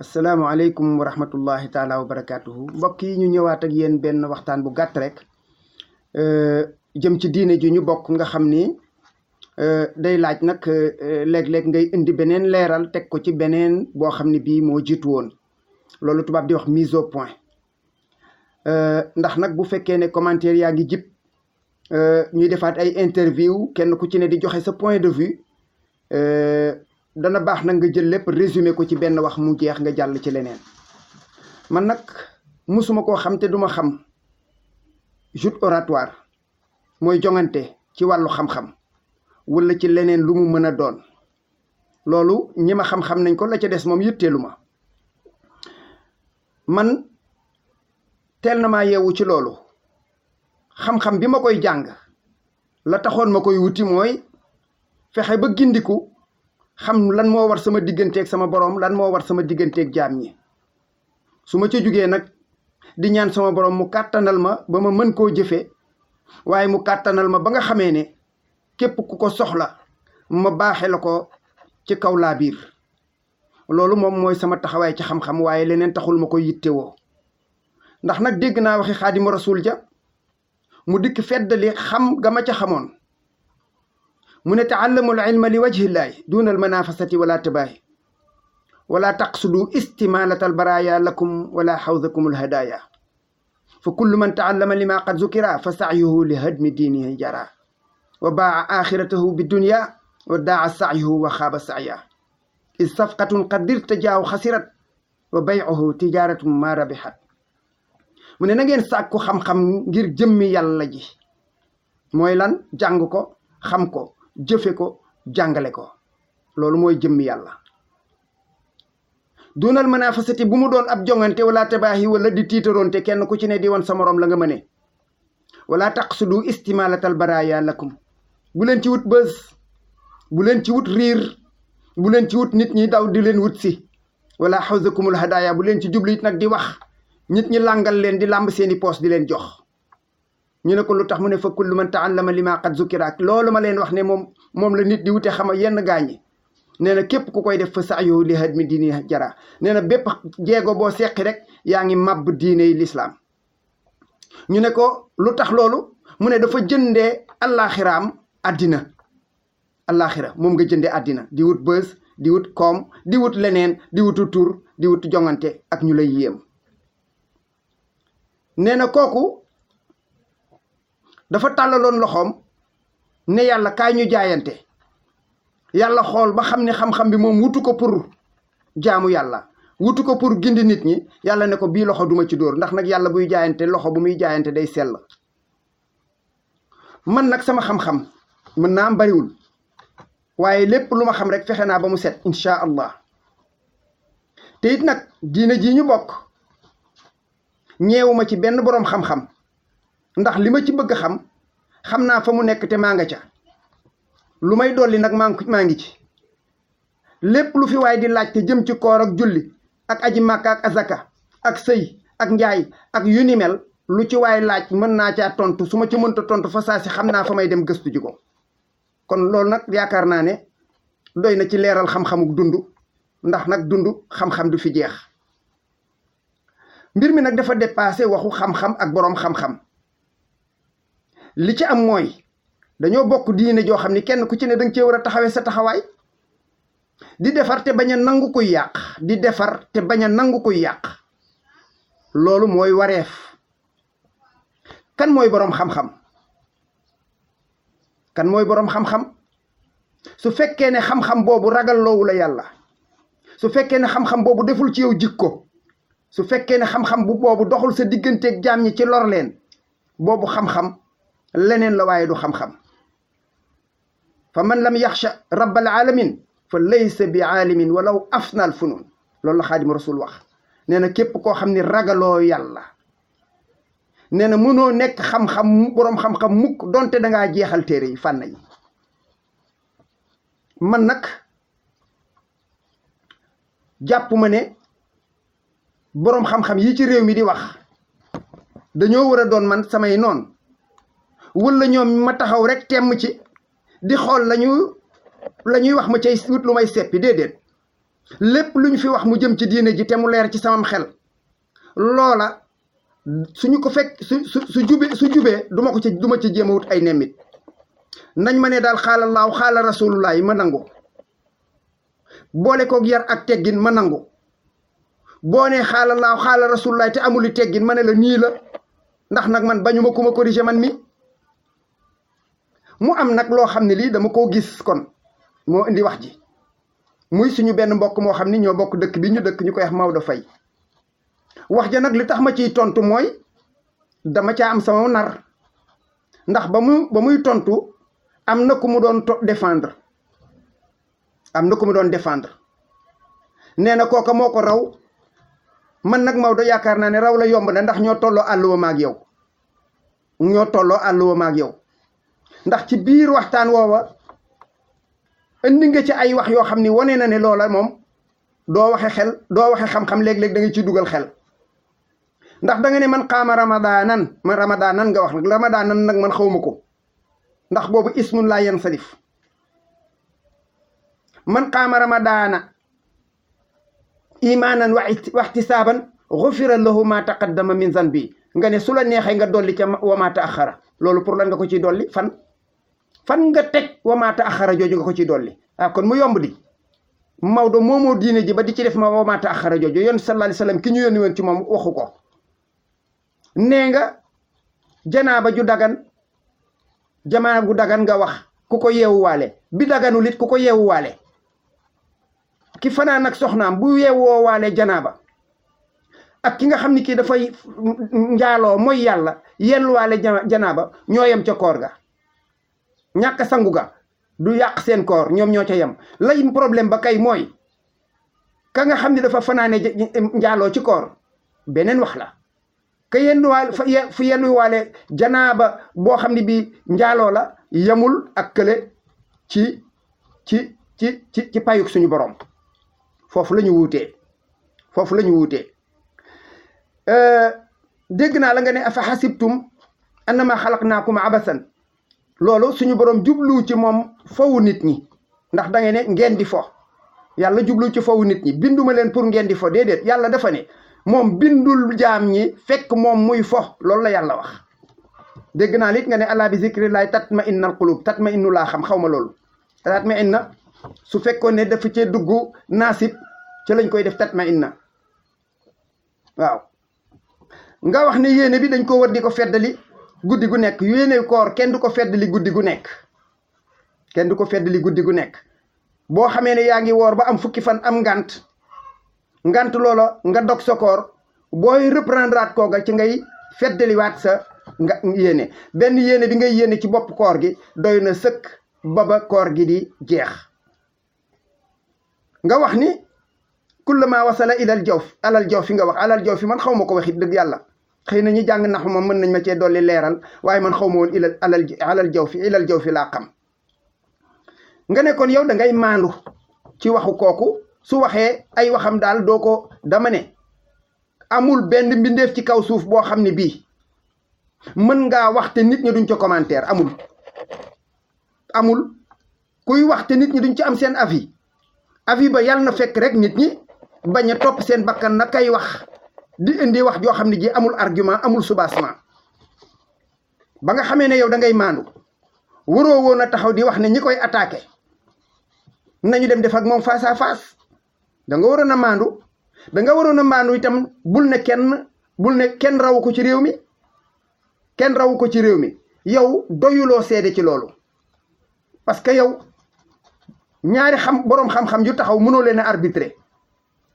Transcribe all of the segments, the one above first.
asalaamaaleykum wa rahmatullahi taala wa barakaatuhu mbokk yi ñu ñëwaat ak yéen benn waxtaan bu gàtt rek jëm ci diine ji ñu bokk nga xam ni day laaj nag léeg-léeg ngay indi beneen leeral teg ko ci beneen boo xam ne bii moo jiitu woon loolu tubaab di wax mise au point ndax nag bu fekkee ne commentaire yaa ngi jib ñuy defaat ay interview kenn ku ci ne di joxe sa point de vue dana baax nag nga jël lépp résumé ko ci benn wax mu jeex nga jàll ci leneen man nag musuma koo xam te duma xam joute oratoire mooy jongante ci wàllu xam-xam wala ci leneen lu mu mën a doon loolu ñi ma xam-xam nañ ko la ca des moom yitteelu ma man teel na maa yeewu ci loolu xam-xam bi ma koy jàng la taxoon ma koy wuti mooy fexe ba gindiku xam lan moo war sama digganteeg sama borom lan moo war sama digganteeg jaam ñi su ma ca jugee nag di ñaan sama borom mu kàttanal ma ba ma mën koo jëfee waaye mu kàttanal ma ba nga xamee ne képp ku ko soxla ma baaxe la ko ci kaw laa biir loolu moom mooy sama taxawaay ci xam-xam waaye leneen taxul ma koy yittewoo ndax nag dégg naa waxi xaadimu rasul ja mu dikk feddali xam ga ma ca xamoon mu ne taallamul ilma li wajhillahi duna al manafasati wala tabaahi wala taqsudu istimalata al baraya lakum wala xawdakum al hadaya fa kullu man taallama lima qad zukira fa sacyuhu li hadmi diinihi jara wa baa axiratahu bi dunya wa daa sacyuhu wa xaaba sacya id safqatun qad irtajaahu xasirat wa baycuhu tijaratun ma rabixat mu ne na ngeen sàkku xam-xam ngir jëmmi yàlla ji mooy lan jàng ko xam ko jëfe ko jàngale ko loolu mooy jëmmi yàlla dunal manafasati bu mu doon ab jongante wala tabaahi wala di tiitaroonte kenn ku ci ne di woon sa moroom la nga mëne wala taqsudu istimalatal baraya lakum bu leen ci wut bës bu leen ci wut riir bu leen ci wut nit ñi daw di leen wut si wala xawsakumul hadaya bu leen ci jublu it nag di wax nit ñi làngal leen di làmb seeni poos di leen jox ñu ne ko lu tax mu ne fa kullu man taallama lima qad zukira loolu ma leen wax ne moom la nit di wute xama yenn gaañi nee na képp ku koy def fa sa'yu li hadmi diini jara nee na bépp jeego boo seqi rek yaa ngi màbb diiney lislaam ñu ne ko lu tax loolu mu ne dafa jëndee allaaxiraam àddina allaaxira moom nga jëndee àddina di wut bës di wut koom di wut leneen di wutu tur di wut jongante ak ñu lay yéem nee na kooku dafa tàllaloon loxoom ne yàlla kaay ñu jaayante yàlla xool ba xam ne xam-xam bi moom wutu ko pour jaamu yàlla wutu ko pour gindi nit ñi yàlla ne ko bii loxo duma ci dóor ndax nag yàlla buy jaayante loxo bu muy jaayante day sell man nag sama xam-xam mën naa am bariwul waaye lépp lu ma xam rek fexe naa ba mu set insha allah te it nag diina ji ñu bokk ñeewuma ci benn boroom xam-xam ndax li ma ci bëgg xam naa fa mu nekk te maa nga ca lu may dolli nag maa ngi ci lépp lu fi waay di laaj te jëm ci koor ak julli ak aji màkka ak azaka ak sëy ak njaay ak yu ni mel lu ci waay laaj mën naa caa tontu su ma ci mënta tontu fa saa si xam naa fa may dem gëstu ji ko kon loolu nag yaakaar naa ne doy na ci leeral xam-xamuk dund ndax nag dund xam-xam du fi jeex mbir mi nag dafa dépassé waxu xam-xam ak boroom xam-xam li ci am mooy dañoo bokk diine joo xam ni kenn ku ci ne danga cee war a taxawee sa taxawaay di defar te bañ a nangu koy yàq di defar te bañ a nangu koy yàq loolu mooy wareef kan mooy boroom xam-xam kan mooy boroom xam-xam su fekkee ne xam-xam boobu ragal loowu la yàlla su fekkee ne xam-xam boobu deful ci yow jikko su fekkee ne xam-xam bu boobu doxul sa digganteeg jaam ñi ci lor leen boobu xam-xam leneen la waaye du xam-xam fa man lam yaxsha rabbal alamin fa laysa bi aalimin walaw afnal funun loolu la xaadimu rasul wax nee na képp koo xam ni ragaloo yàlla nee na mënoo nekk xam-xam boroom xam-xam mukk donte dangaa jeexal téere yi fànn yi man nag jàpp ma ne boroom xam-xam yi ci réew mi di wax dañoo war a doon man samay noon wala ñoom ma taxaw rek temm ci di xool la ñuy wax ma cay wut lu may seppi déedéet lépp lu ñu fi wax mu jëm ci diine ji te mu leer ci samam xel loola suñu ko fekk su jubee du ma ci jéem a wut ay nemmit nañ ma ne daal xaala laaw xaala rasulullah yi ma nangu boole koog yar ak teggin ma nangu boo ne xaala laaw xaala rasulullah te amuli teggin ma ne la nii la ndax nag man bañu ma ku ma corriger man mi mu am nag loo xam ne lii dama koo gis kon moo indi wax ji muy suñu benn mbokk moo xam ni ñoo bokk dëkk bi ñu dëkk ñu koy wax Maodo Faye wax ja nag li tax ma ciy tontu mooy dama caa am sama nar ndax ba muy tontu am na ku mu doon défendre nee na kooka moo ko raw man nag Maodo yaakaar naa ne raw la yomb na ndax ñoo tolloo àlluwa maag yow ndax ci biir waxtaan woowa indi nga ci ay wax yoo xam ni wane na ne loola moom doo waxe xam-xam léeg-léeg da nga ciy dugal xel ndax da nga ne man xaama ramadaanan nga wax nag ramadaanan nag man xawma ko ndax boobu ismun laa yen sarif man xaama ramadaana imaanan wa ihtisaaban xufira lahu ma taqaddama min zanbi nga ne su la neexee nga dolli ca wa ma taaxara loolu pour lan nga ko ciy dolli fan nga teg wa ma taaxara jooju nga ko ciy dolli kon mu yomb di Maodo moomoo diine ji ba di ci def ma wa ma taaxara jooju yoon sallallahu alayhi wasallam ki ñu yónni woon ci moom waxu ko nee nga janaaba ju dagan jamaana gu dagan nga wax ku ko yeewuwaale bi daganu lit ku ko yeewuwaale ki fanaan ak soxnaam bu yeewoo waale janaaba ak ki nga xam ni kii dafay njaaloo mooy yàlla yelluwaale janaaba ñoo yem ca koor ga ñàkk sangu ga du yàq seen koor ñoom ñoo ca yem lay problème ba kay mooy ka nga xam ni dafa fanaane njaaloo ci koor beneen wax la ka yennuwaale janaaba boo xam ne bi njaaloo la yemul ak kële ci payuk suñu borom foofu la ñu wuutee dégg naa la nga ne afa xasibtum annama xalaqnaakum abasan loolu suñu borom jublu ci moom fowu nit ñi ndax da ngay ne ngeen di fo yàlla jublu ci fowu nit ñi binduma leen pour ngeen di fo déedéet yàlla dafa ne moom bindul jaam ñi fekk moom muy fo loolu la yàlla wax dégg naa lit nga ne alaa bi zikrillahi tatma innal qulub tatma innu laa xam xaw ma loolu tatma inna su fekkoon ne dafa cee dugg naasib ci lañ koy def tatma inna waaw nga wax ne yéene bi dañ ko war di ko feddali guddi gu nekk yéene koor kenn du ko feddali guddi gu nekk boo xamee ne yaa ngi woor ba am fukki fan am ngant loola nga dog sa koor booy reprendre at kooga ci ngay feddaliwaat sa nga yéene benn yéene bi ngay yéene ci bopp koor gi doy na sëkk ba koor gi di jeex nga wax ni kullama wasala alal jaw fi nga wax alal jaw fi man xaw ma ko waxit dëgg yàlla xëy na ñi jàng naxu moom mën nañ ma cee dolli leeral waaye man xaw ma woon ilal jaw fi laa xam nga ne kon yow da ngay maandu ci waxu kooku su waxee ay waxam daal doo ko dama ne amul benn mbindeef ci kaw suuf boo xam ne bii mën ngaa wax te nit ñi duñ ca commentaire amul kuy wax te nit ñi duñ ci am seen avis ba yàlla na fekk rek nit ñi bañ a topp seen bakkan na kay wax di indi wax joo xam ne ji amul argument amul soubassement ba nga xamee ne yow da ngay maandu waroo woon a taxaw di wax ne ñi koy attaqué nañu dem def ak moom face à face da nga waroon a maandu itam bul ne kenn rawu ko ci réew mi yow doyuloo seede ci loolu parce que yow ñaari boroom xam-xam yu taxaw mënoo leen a arbitrer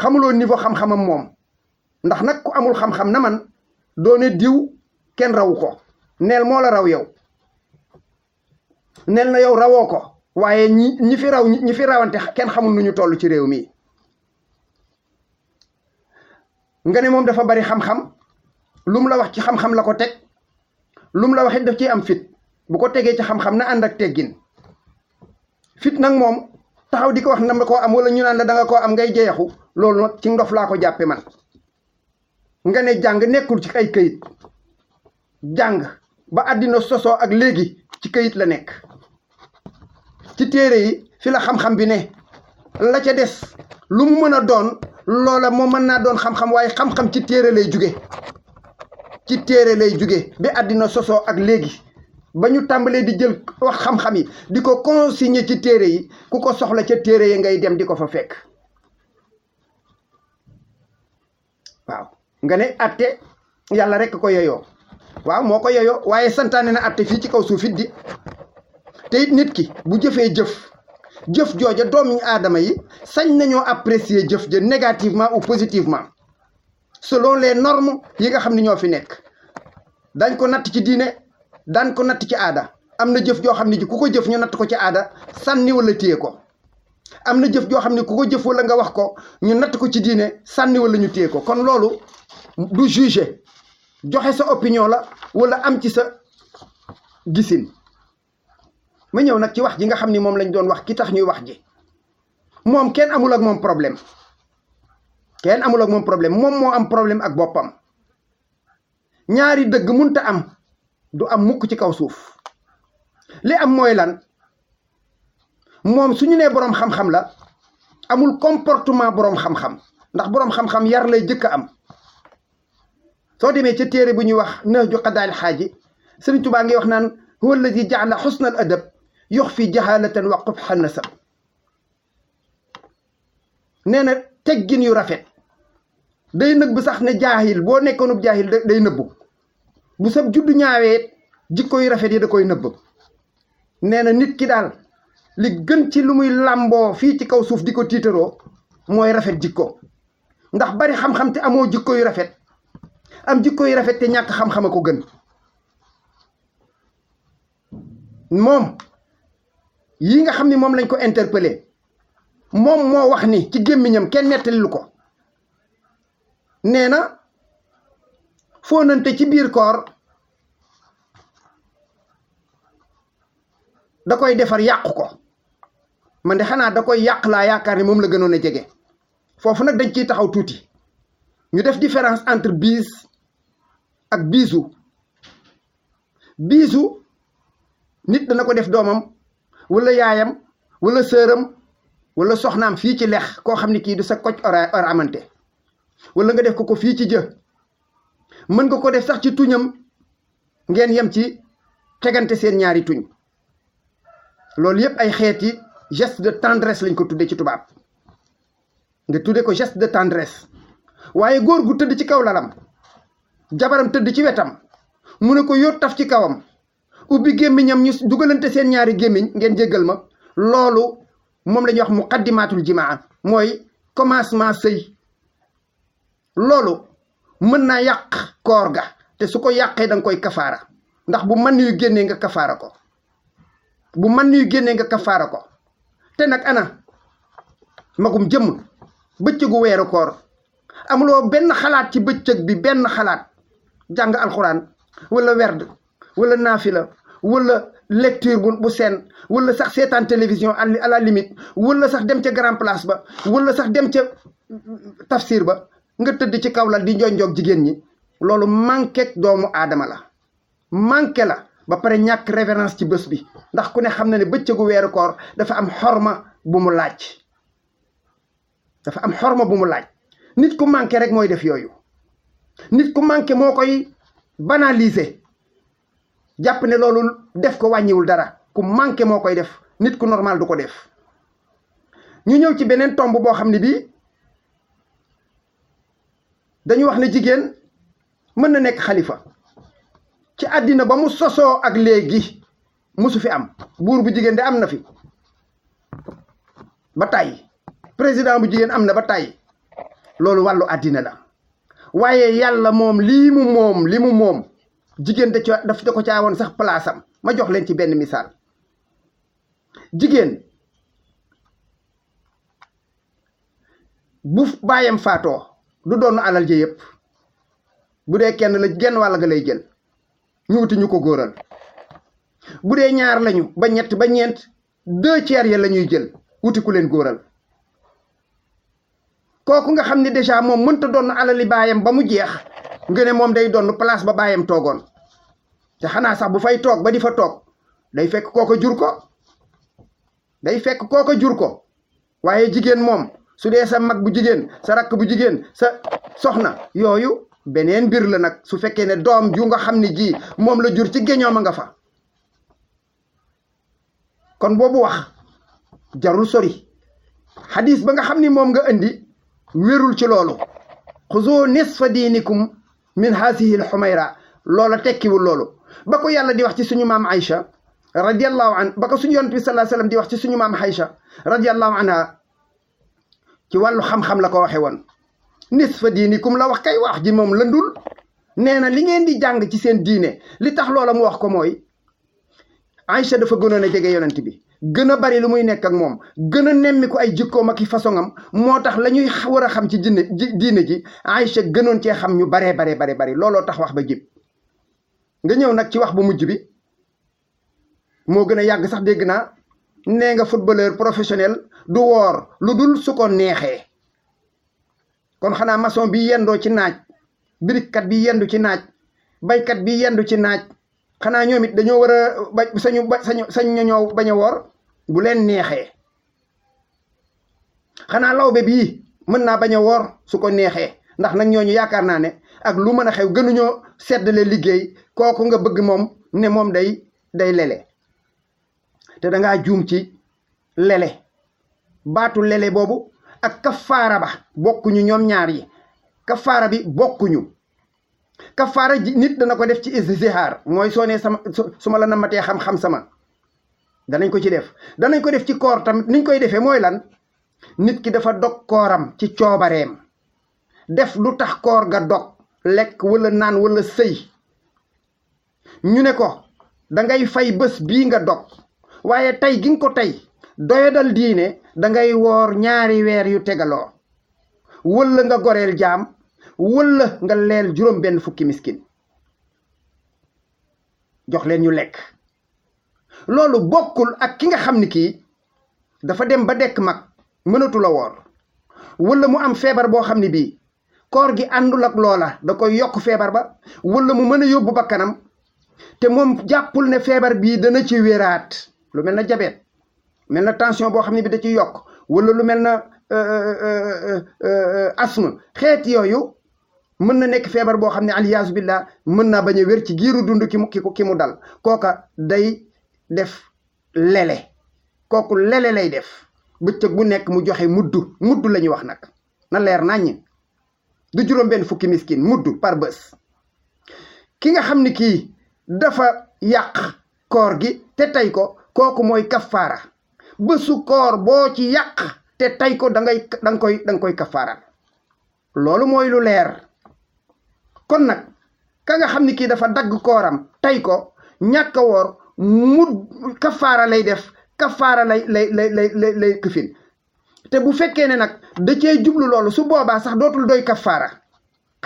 xamuloo niveau xam-xamam moom ndax nag ku amul xam-xam na man doone diw kenn rawu ko neel moo la raw yow neel na yow rawoo ko waaye ñi fi rawante kenn xamul nu ñu toll ci réew mi nga ne moom dafa bari xam-xam lu mu la wax ci xam-xam la ko teg lu mu la wax it daf ciy am fit bu ko tegee ci xam-xam na ànd ak teggin fit nag moom taxaw di ko wax na ma koo am wala ñu naan la da nga koo am ngay jeexu loolu nag ci ndof laa ko jàppe man nga ne jàng nekkul ci ay këyit jàng ba àddina sosoo ak léegi ci këyit la nekk ci téere yi fi la xam-xam bi ne la ca des lu mu mën a doon loola moo mën naa doon xam-xam waaye xam-xam ci téere lay jóge ci téere lay jóge bi àddina sosoo ak léegi ba ñu tàmbalee di jël wax xam-xam yi di ko consigner ci téere yi ku ko soxla ca téere yi ngay dem di ko fa fekk waaw nga ne atte yàlla rekk ko yeyoo waaw moo ko yeyoo waaye santaane na atte fii ci kaw suuf it di te it nit ki bu jëfee jëf jooja doomu aadama yi sañ nañoo apprécier jëf ja négativement ou positivement selon les normes yi nga xam ne ñoo fi nekk dañ ko natt ci diine daan ko natt ci aada am na jëf joo xam ne ji ku ko jëf ñu natt ko ci aada sànni wala téye ko am na jëf joo xam ne ku ko jëf wala nga wax ko ñu natt ko ci diine sànni wala ñu téye ko kon loolu du juger joxe sa opinion la wala am ci sa gisin ma ñëw nag ci wax ji nga xam ni moom lañ doon wax ki tax ñuy wax ji moom kenn amul ak moom problème kenn amul ak moom problème moom moo am problème ak boppam ñaari dëgg munta am du am mukk ci kaw suuf li am mooy lan moom suñu nee boroom xam-xam la amul comportement boroom xam-xam ndax boroom xam-xam yar lay jëkk a am soo demee ca téere bu ñuy wax Nahju Qadaa'il Haaji Sëriñ Tuubaa ngi wax naan huwa alladi ja'ala xusna al adab yuxfi jahalatan wa qubha nasab nee na teggin yu rafet day nëbb sax ne jaahil boo nekkoonub jaahil day nëbbu bu sab juddu ñaawee jikko yu rafet yi da koy nëbb nee na nit ki daal li gën ci lu muy làmboo fii ci kaw suuf di ko tiitaroo mooy rafet jikko ndax bari xam-xam te amoo jikko yu rafet am jikko yu rafet te ñàkk xam-xam a ko gën moom yi nga xam ni moom lañ ko interpellé moom moo wax ni ci gémmiñam kenn nettalilu ko nee na fóonante ci biir koor da koy defar yàqu ko man de xanaa da koy yàq laa yaakaar ni moom la gënoon a jege foofu nag dañ ciy taxaw tuuti ñu def différence entre bise ak biisu biisu nit dana ko def doomam wala yaayam wala sëram wala soxnaam fii ci lex koo xam ni kii du sa koc or amante wala nga def ko fii ci jë mën nga ko def sax ci tuñam ngeen yem ci tegante seen ñaari tuñ loolu yëpp ay xeeti geste de tendresse lañ ko tudde ci tubaab nga tudde ko geste de tendresse waaye góor gu tëdd ci kaw lalam jabaram tëdd ci wetam mu ne ko yóot taf ci kawam ubbi gémmiñam ñu dugalante seen ñaari gémmiñ ngeen jéggal ma loolu moom la ñuy wax muqaddimatul jimaa mooy commencement sëy loolu mën naa yàq koor ga te su ko yàqee da nga koy kafaara ndax bu man yu génnee nga kafaara ko bu man yu génnee nga kafaara ko te nag ana magum jëmm bëccëgu weeru koor amuloo benn xalaat ci bëccëg bi benn xalaat jàng alxuraan wala werd wala naafila wala lecture bu seen wala sax seetaan télévision à la limite wala sax dem ca grand place ba wala sax dem ca tafsir ba nga tëdd ci kaw lal di njonjoog jigéen ñi loolu manqué doomu aadama la manqué la ba pare ñàkk révérence ci bés bi ndax ku ne xam na ne bëccëgu weeru koor dafa am xorma bu mu laaj dafa am xorma bu mu laaj nit ku manqué rek mooy def yooyu nit ku manqué moo koy banaliser jàpp ne loolu def ko wàññiwul dara ku manqué moo koy def nit ku normal du ko def ñu ñëw ci beneen tomb boo xam ne bii dañu wax ne jigéen mën na nekk xalifa ci àddina ba mu sosoo ak léegi musu fi am buur bu jigéen de am na fi ba tàyyi président bu jigéen am na ba tàyyi loolu wàllu àddina la waaye yàlla moom li mu moom jigéen daf da ko caawoon sax place am ma jox leen ci benn misaal jigéen bu baayam faatoo du doon alal ji yëpp bu dee kenn la genn wàll ga lay jël ñu wuti ñu ko góoral bu dee ñaar lañu ba ñett ba ñeent 2/3 ya la ñuy jël wuti ku leen góoral kooku nga xam ne déjà moom mënta doon alali baayam ba mu jeex nga ne moom day doon place ba baayam toogoon te xanaa sax bu fay toog ba di fa toog day fekk kooko jur ko waaye jigéen moom su dee sa mag bu jigéen sa rakk bu jigéen sa soxna yooyu beneen mbir la nag su fekkee ne doom ju nga xam ne ji moom la jur ci géñoom a nga fa kon boobu wax jarul sori xadis ba nga xam ni moom nga indi wérul ci loolu xuzu nisfa diinikum min haasihi l xumayra loola tekkiwul loolu ba ko yàlla di wax ci suñu maam Aïcha radiallahu an ba ko suñu yonent bi sallallahu alayhi wasallam di wax ci suñu maam Aïcha radiallahu anha ci wàllu xam-xam la ko waxe woon nisfa diinikum la wax kay wax ji moom lëndul nee na li ngeen di jàng ci seen diine li tax loola mu wax ko mooy Aïcha dafa gënoon a jege yonent bi gën a bari lu muy nekk ak moom gën a nemmi ko ay jikkoom ak i façon am moo tax la ñuy war a xam ci diine ji Aïcha gënoon cee xam ñu baree bari looloo tax wax ba jib nga ñëw nag ci wax bu mujj bi moo gën a yàgg sax dégg naa nee nga footballeur professionnel du woor lu dul su ko neexee kon xanaa maçon bi yendoo ci naaj birikkat bi yendu ci naaj baykat bi yendu ci naaj xanaa ñoom it dañoo war a sañ ñoo bañ a woor bu leen neexee xanaa lawbe bii mën naa bañ a woor su ko neexee ndax nag ñooñu yaakaar naa ne ak lu mën a xew gënuñoo seddale liggéey kooku nga bëgg moom ne moom day lele te dangaa juum ci lele baatu lele boobu ak kafaara ba bokkuñu ñoom ñaar yi kafaara bi bokkuñu kafaara ji nit dana ko def ci izdihaar mooy soo nee su ma la namatee xam-xam sama danañ ko ci def danañ ko def ci koor tamit niñ koy defee mooy lan nit ki dafa dog kooram ci coobareem def lu tax koor ga dog lekk wala naan wala sëy ñu ne ko dangay fay bés bii nga dog waaye tey gi nga ko tey doyadal diine dangay woor 2 weer yu tegaloo wala nga goreel jaam wala nga leel 6 fukki miskin jox leen ñu lekk loolu bokkul ak ki nga xam ni kii dafa dem ba dekk mag mënatu la woor wala mu am feebar boo xam ne bii koor gi àndul ak loola da koy yokk feebar ba wala mu mën a yóbbu bakkanam te moom jàppul ne feebar bii dana ci wéraat lu mel na diabète mel na tension boo xam ne bi da ci yokk wala lu mel na asthme xeet yooyu mën na nekk feebar boo xam ne aliyaasu billah mën naa bañ a wér ci giiru dund ki mu dal kooka day def lele kooku lele lay def bëccëg bu nekk mu joxe mudd la ñuy wax nag na leer naññ du 6 fukki miskin mudd par bés ki nga xam ni kii dafa yàq koor gi te tey ko kooku mooy kafaara bésu koor boo ci yàq te tey ko danga koy kafaara loolu mooy lu leer kon nag ka nga xam ni kii dafa dagg kooram tey ko ñàkk a woor kafaara lay def kafaara lay këfin te bu fekkee ne nag da cee jublu loolu su boobaa sax dootul doy kafaara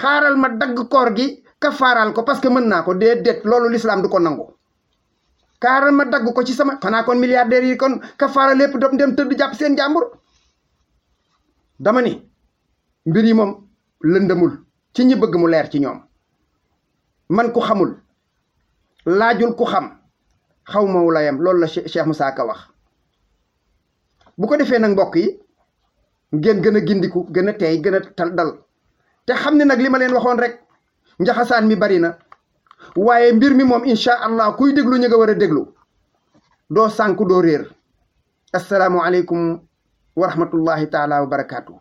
xaaral ma dagg koor gi kafaaral ko parce que mën naa ko déedéet loolu lislaam du ko nangu xaaral ma dagg ko ci sama xanaa kon milliardaires yi kon kafaara lépp dem tëdd jàpp seen jàmbur dama ni mbir yi moom lëndëmul ci ñi bëgg mu leer ci ñoom man ku xamul laajul ku xam xaw ma wulayam loolu la Cheikh Moussa Ka wax bu ko defee nag mbokk yi ngeen gën a gindiku gën a teey gën a dal te xam ne nag li ma leen waxoon rek njaxasaan mi bari na waaye mbir mi moom incha allah kuy déglu ñu nga war a déglu doo sànku doo réer asalaamu aleykum wa rahmatullahi taala wa barakaatu.